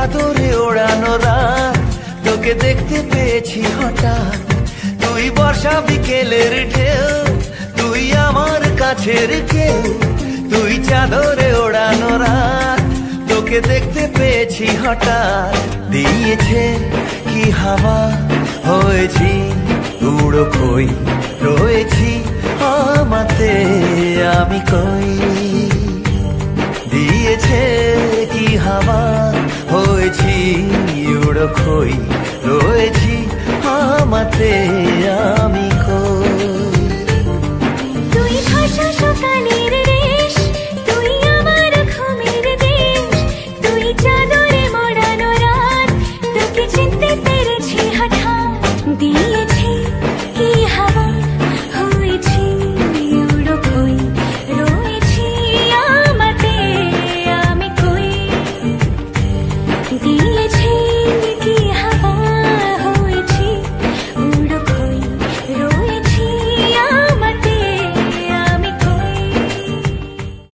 চাদরে ওড়ানো রাত, তোকে দেখতে পেয়েছি হঠাৎ। তুই বর্ষা বিকেলের ঢেউ, তুই আমার কাছের কেউ। তুই চাদরে ওড়ানো রাত, তোকে দেখতে পেয়েছি হঠাৎ। দিয়েছে কি হাওয়া, হয়েছি উড়ো খই, রয়েছি আমাতে আমি কই। দিয়েছে কি হাওয়া, হয়েছি উড়ো খই, রয়েছি আমাতে আমি